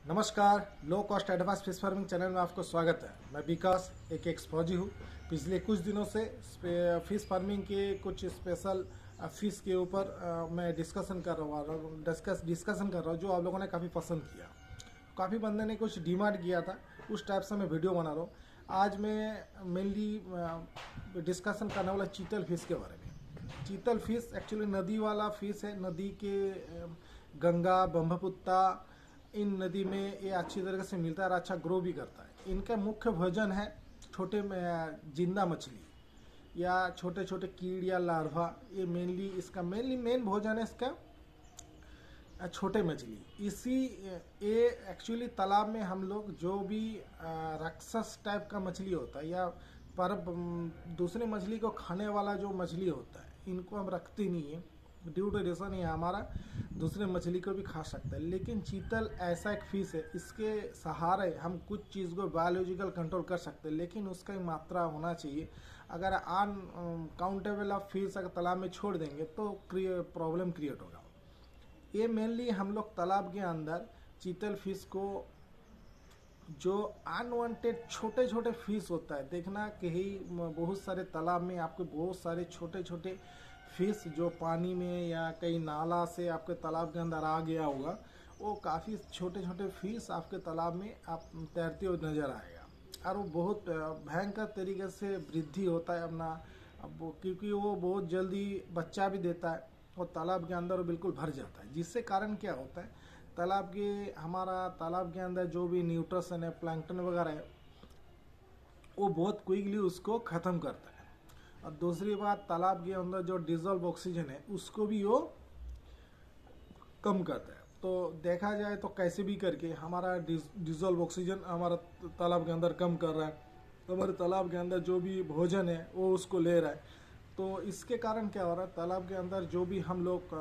नमस्कार, low cost advance fish farming channel में आपको स्वागत है। मैं विकास एक एक्सपर्ट हूँ। पिछले कुछ दिनों से फिश फार्मिंग के कुछ स्पेशल फिश के ऊपर मैं डिस्कशन कर रहा हूँ डिस्कशन कर रहा हूँ जो आप लोगों ने काफ़ी पसंद किया। काफ़ी बंदे ने कुछ डिमांड किया था, उस टाइप से मैं वीडियो बना रहा हूँ। आज मैं मेनली डिस्कशन करने वाला चीतल फिश के बारे में। चीतल फिश एक्चुअली नदी वाला फिश है। नदी के गंगा, ब्रह्मपुत्रा, इन नदी में ये अच्छी तरह से मिलता है और अच्छा ग्रो भी करता है। इनका मुख्य भोजन है छोटे जिंदा मछली या छोटे छोटे कीड़ या लार्वा। ये मेनली इसका मेन भोजन है इसका छोटे मछली। इसी ये एक्चुअली तालाब में हम लोग जो भी राक्षस टाइप का मछली होता है या पर दूसरे मछली को खाने वाला जो मछली होता है, इनको हम रखते नहीं है। ड्यू टू रीज़न ये हमारा दूसरे मछली को भी खा सकता है। लेकिन चीतल ऐसा एक फिश है, इसके सहारे हम कुछ चीज़ को बायोलॉजिकल कंट्रोल कर सकते हैं, लेकिन उसका एक मात्रा होना चाहिए। अगर अनकाउंटेबल ऑफ फिश अगर तालाब में छोड़ देंगे तो प्रॉब्लम क्रिएट होगा। ये मेनली हम लोग तालाब के अंदर चीतल फिश को जो अनवांटेड छोटे छोटे फिश होता है, देखना कहीं बहुत सारे तालाब में आपको बहुत सारे छोटे छोटे फिश जो पानी में या कहीं नाला से आपके तालाब के अंदर आ गया होगा, वो काफ़ी छोटे छोटे फिश आपके तालाब में आप तैरते हुए नज़र आएगा। और वो बहुत भयंकर तरीके से वृद्धि होता है अपना। अब क्योंकि वो बहुत जल्दी बच्चा भी देता है और तालाब के अंदर वो बिल्कुल भर जाता है, जिससे कारण क्या होता है, हमारा तालाब के अंदर जो भी न्यूट्रिशन है, प्लैंकटन वगैरह है, वो बहुत क्विकली उसको ख़त्म करता है। और दूसरी बात, तालाब के अंदर जो डिजॉल्व ऑक्सीजन है उसको भी वो कम करता है। तो देखा जाए तो कैसे भी करके हमारा डिजॉल्व ऑक्सीजन हमारा तालाब के अंदर कम कर रहा है। तो हमारे तालाब के अंदर जो भी भोजन है वो उसको ले रहा है। तो इसके कारण क्या हो रहा है, तालाब के अंदर जो भी हम लोग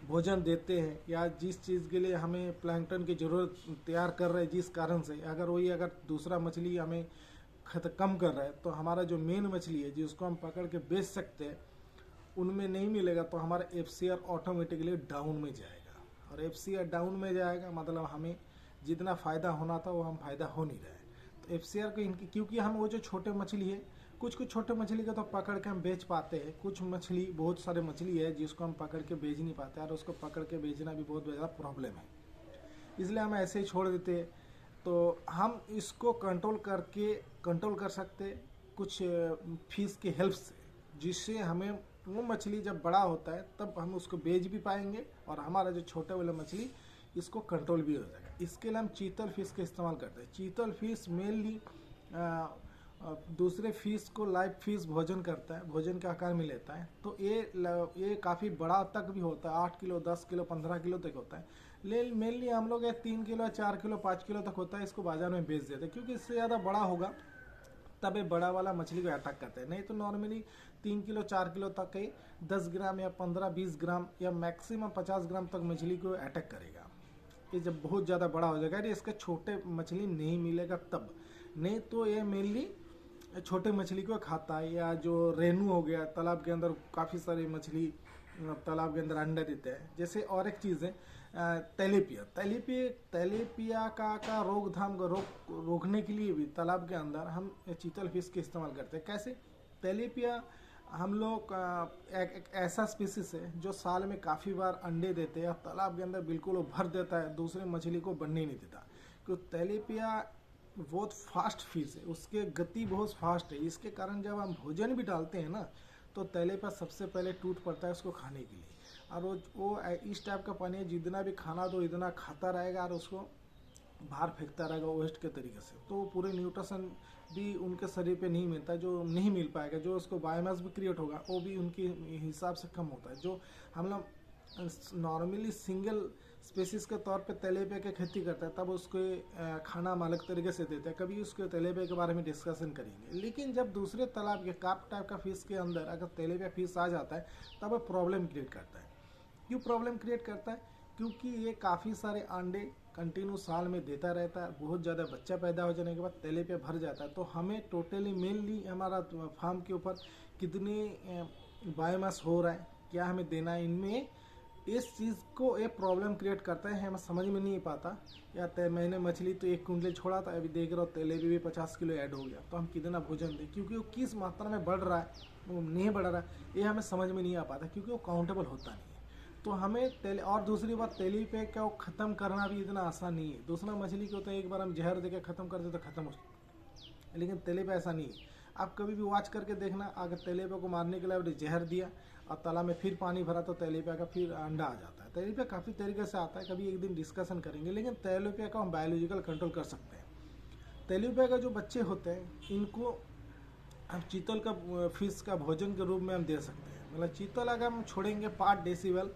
भोजन देते हैं या जिस चीज़ के लिए हमें प्लैंकटन की ज़रूरत तैयार कर रहे हैं, जिस कारण से अगर दूसरा मछली हमें कम कर रहा है, तो हमारा जो मेन मछली है जिसको हम पकड़ के बेच सकते हैं उनमें नहीं मिलेगा, तो हमारा एफसीआर ऑटोमेटिकली डाउन में जाएगा। और एफसीआर डाउन में जाएगा मतलब हमें जितना फ़ायदा होना था वो हम फ़ायदा हो नहीं रहा है। तो एफसीआर को इनकी, क्योंकि हम वो जो छोटे मछली है, कुछ छोटे मछली को तो पकड़ के हम बेच पाते हैं, कुछ मछली बहुत सारे मछली है जिसको हम पकड़ के बेच नहीं पाते और उसको पकड़ के बेचना भी बहुत ज़्यादा प्रॉब्लम है, इसलिए हम ऐसे ही छोड़ देते हैं। तो हम इसको कंट्रोल कर सकते कुछ फीस के हेल्प से, जिससे हमें वो मछली जब बड़ा होता है तब हम उसको बेच भी पाएंगे और हमारा जो छोटे वाला मछली इसको कंट्रोल भी हो जाएगा। इसके लिए हम चीतल फिश का इस्तेमाल करते हैं। चीतल फिश मेनली दूसरे फिश को लाइव फिश भोजन करता है, भोजन के आकार में लेता है। तो ये काफ़ी बड़ा तक भी होता है, 8 किलो, 10 किलो, 15 किलो तक होता है। मेनली हम लोग 3 किलो, 4 किलो, 5 किलो तक होता है, इसको बाजार में बेच देते हैं, क्योंकि इससे ज़्यादा बड़ा होगा तब ये बड़ा वाला मछली को अटैक करता है। नहीं तो नॉर्मली 3 किलो, 4 किलो तक के 10 ग्राम या 15-20 ग्राम या मैक्सिमम 50 ग्राम तक मछली को अटैक करेगा। ये जब बहुत ज़्यादा बड़ा हो जाएगा, इसका छोटे मछली नहीं मिलेगा तब। नहीं तो ये मेनली छोटे मछली को खाता है। या जो रेनू हो गया, तालाब के अंदर काफ़ी सारी मछली तालाब के अंदर अंडा देते हैं। जैसे और एक चीज़ है तेलीपिया का रोकने के लिए भी तालाब के अंदर हम चीतल फिश के इस्तेमाल करते हैं। कैसे? तेलीपिया हम लोग एक ऐसा स्पीसीज है जो साल में काफ़ी बार अंडे देते हैं और तालाब के अंदर बिल्कुल वो भर देता है, दूसरे मछली को बनने नहीं देता। क्योंकि तेलीपिया बहुत फास्ट फिश है, उसके गति बहुत फास्ट है। इसके कारण जब हम भोजन भी डालते हैं ना, तो तेलीपिया सबसे पहले टूट पड़ता है उसको खाने के लिए। और वो इस टाइप का पानी है, जितना भी खाना दो इतना खाता रहेगा और उसको बाहर फेंकता रहेगा वेस्ट के तरीके से। तो पूरे न्यूट्रिशन भी उनके शरीर पे नहीं मिलता, जो नहीं मिल पाएगा। जो उसको बायोमास भी क्रिएट होगा वो भी उनके हिसाब से कम होता है। जो हम लोग नॉर्मली सिंगल स्पेसिस के तौर पे तेलीपिया की खेती करता है, तब उसको खाना हम अलग तरीके से देते हैं। कभी उसके तेलीपिया के बारे में डिस्कशन करेंगे। लेकिन जब दूसरे तालाब के कार्प टाइप का फिश के अंदर अगर तेलीपिया फिश आ जाता है, तब वो प्रॉब्लम क्रिएट करता है। क्यों प्रॉब्लम क्रिएट करता है? क्योंकि ये काफ़ी सारे अंडे कंटिन्यू साल में देता रहता है, बहुत ज़्यादा बच्चा पैदा हो जाने के बाद तेलीपिया भर जाता है। तो हमें टोटली मेनली हमारा फार्म के ऊपर कितनी बायोमास हो रहा है, क्या हमें देना है, इनमें इस चीज़ को एक प्रॉब्लम क्रिएट करता है, हमें समझ में नहीं पाता। या मैंने मछली तो 1 कुंटल छोड़ा था, अभी देख रहा हूँ तेले भी 50 किलो ऐड हो गया, तो हम कितना भोजन दें, क्योंकि वो किस मात्रा में बढ़ रहा है, वो नहीं बढ़ रहा है, ये हमें समझ में नहीं आ पाता, क्योंकि वो काउंटेबल होता नहीं है। तो हमें तेल, और दूसरी बात तेली पे क्या वो ख़त्म करना भी इतना आसान नहीं है। दूसरा मछली को तो एक बार हम जहर देके ख़त्म कर दे तो ख़त्म हो, लेकिन तेले पे ऐसा नहीं है। आप कभी भी वॉच करके देखना, अगर तेलेपे को मारने के लिए आपने जहर दिया और तालाब में फिर पानी भरा तो तेलेपे का फिर अंडा आ जाता है। तेलेपे काफ़ी तरीके से आता है, कभी एक दिन डिस्कशन करेंगे, लेकिन तेलेपे का हम बायोलॉजिकल कंट्रोल कर सकते हैं। तेलेपे का जो बच्चे होते हैं इनको हम चीतल का फिश का भोजन के रूप में हम दे सकते हैं। मतलब चीतल अगर हम छोड़ेंगे 5 डेसीबल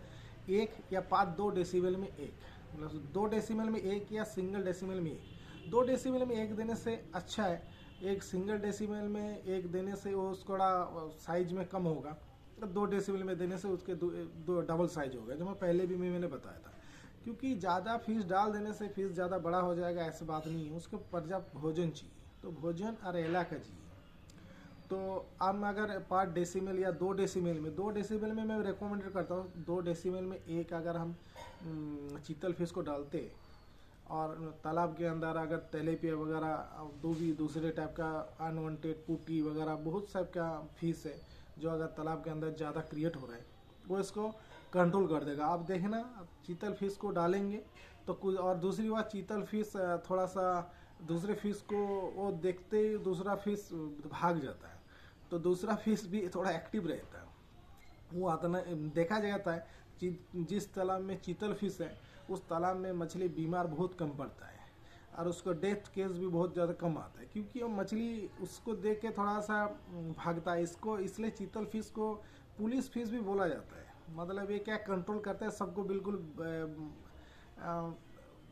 1 या 5-2 डेसीबल में 1, मतलब 2 डेसीबल में 1 या सिंगल डेसीबल में 1। 2 डेसीबल में 1 देने से अच्छा है, एक सिंगल डेसीबल में 1 देने से वो थोड़ा साइज में कम होगा, तो 2 डेसीबल में देने से उसके दो डबल साइज होगा, जो मैं पहले भी मैंने बताया था। क्योंकि ज़्यादा फिश डाल देने से फिश ज़्यादा बड़ा हो जाएगा, ऐसी बात नहीं है, उसको पर्याप्त भोजन चाहिए। तो भोजन और एला का चाहिए। तो अब अगर 5 डेसीबल या 2 डेसीबल में, 2 डेसीबल में मैं रिकमेंड करता हूँ, 2 डेसीबल में 1 अगर हम चीतल फिश को डालते, और तालाब के अंदर अगर तेलेपिया वगैरह दूसरे टाइप का अनवांटेड पुटी वगैरह बहुत टाइप का फिश है जो अगर तालाब के अंदर ज़्यादा क्रिएट हो रहा है, वो इसको कंट्रोल कर देगा। आप देखना, चीतल फिश को डालेंगे तो कुछ, और दूसरी बात चीतल फिश थोड़ा सा दूसरे फिश को वो देखते ही दूसरा फिश भाग जाता है, तो दूसरा फिश भी थोड़ा एक्टिव रहता है। वो आता देखा जाता है जिस तालाब में चीतल फिश है उस तालाब में मछली बीमार बहुत कम पड़ता है, और उसको डेथ केस भी बहुत ज़्यादा कम आता है, क्योंकि वो मछली उसको देख के थोड़ा सा भागता है। इसको इसलिए चीतल फिश को पुलिस फिश भी बोला जाता है। मतलब ये क्या कंट्रोल करता है सबको, बिल्कुल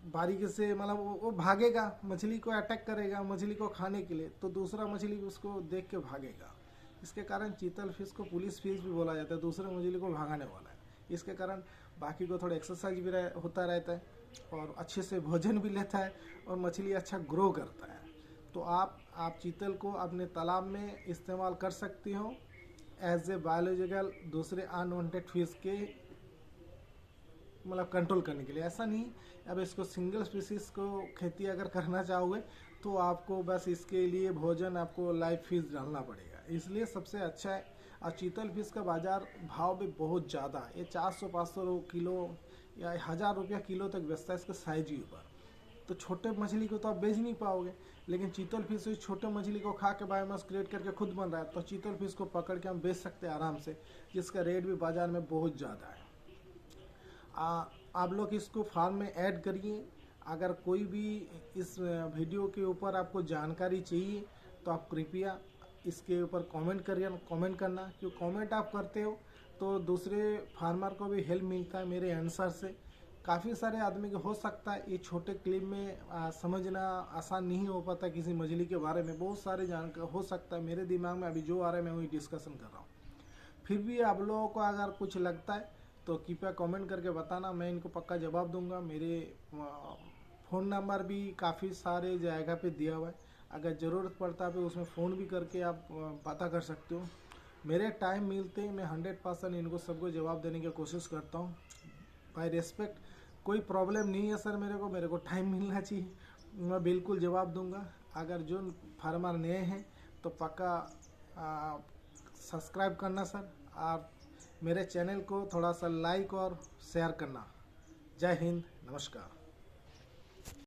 बारीकी से, मतलब वो भागेगा, मछली को अटैक करेगा मछली को खाने के लिए, तो दूसरा मछली उसको देख के भागेगा। इसके कारण चीतल फिश को पुलिस फिश भी बोला जाता है, दूसरे मछली को भागाने वाला है। इसके कारण बाकी को थोड़ा एक्सरसाइज भी होता रहता है, और अच्छे से भोजन भी लेता है, और मछली अच्छा ग्रो करता है। तो आप चीतल को अपने तालाब में इस्तेमाल कर सकती हो एज ए बायोलॉजिकल दूसरे अनवांटेड फिश के मतलब कंट्रोल करने के लिए। ऐसा नहीं, अब इसको सिंगल स्पीसीज को खेती अगर करना चाहोगे तो आपको बस इसके लिए भोजन आपको लाइव फिश डालना पड़ेगा, इसलिए सबसे अच्छा है। और चीतल फिश का बाज़ार भाव भी बहुत ज़्यादा है, ये 400-500 किलो या 1000 रुपया किलो तक बेचता है इसके साइज के ऊपर। तो छोटे मछली को तो आप बेच नहीं पाओगे, लेकिन चीतल फिश इस छोटे मछली को खा के बायोमास क्रिएट करके खुद बन रहा है, तो चीतल फिश को पकड़ के हम बेच सकते हैं आराम से, जिसका रेट भी बाज़ार में बहुत ज़्यादा है। आप लोग इसको फार्म में ऐड करिए। अगर कोई भी इस वीडियो के ऊपर आपको जानकारी चाहिए तो आप कृपया इसके ऊपर कमेंट करना, क्योंकि कमेंट आप करते हो तो दूसरे फार्मर को भी हेल्प मिलता है मेरे आंसर से। काफ़ी सारे आदमी को हो सकता है ये छोटे क्लिप में समझना आसान नहीं हो पाता, किसी मछली के बारे में बहुत सारे जानकारी हो सकता है, मेरे दिमाग में अभी जो आ रहा है मैं वही डिस्कशन कर रहा हूँ। फिर भी आप लोगों को अगर कुछ लगता है तो कृपया कमेंट करके बताना, मैं इनको पक्का जवाब दूंगा। मेरे फ़ोन नंबर भी काफ़ी सारे जगह पे दिया हुआ है, अगर ज़रूरत पड़ता है तो उसमें फ़ोन भी करके आप पता कर सकते हो। मेरे टाइम मिलते ही मैं 100% इनको सबको जवाब देने की कोशिश करता हूँ बाय रेस्पेक्ट। कोई प्रॉब्लम नहीं है सर, मेरे को टाइम मिलना चाहिए, मैं बिल्कुल जवाब दूंगा। अगर जो फार्मर नए हैं तो पक्का सब्सक्राइब करना सर, आप मेरे चैनल को थोड़ा सा लाइक और शेयर करना। जय हिंद, नमस्कार।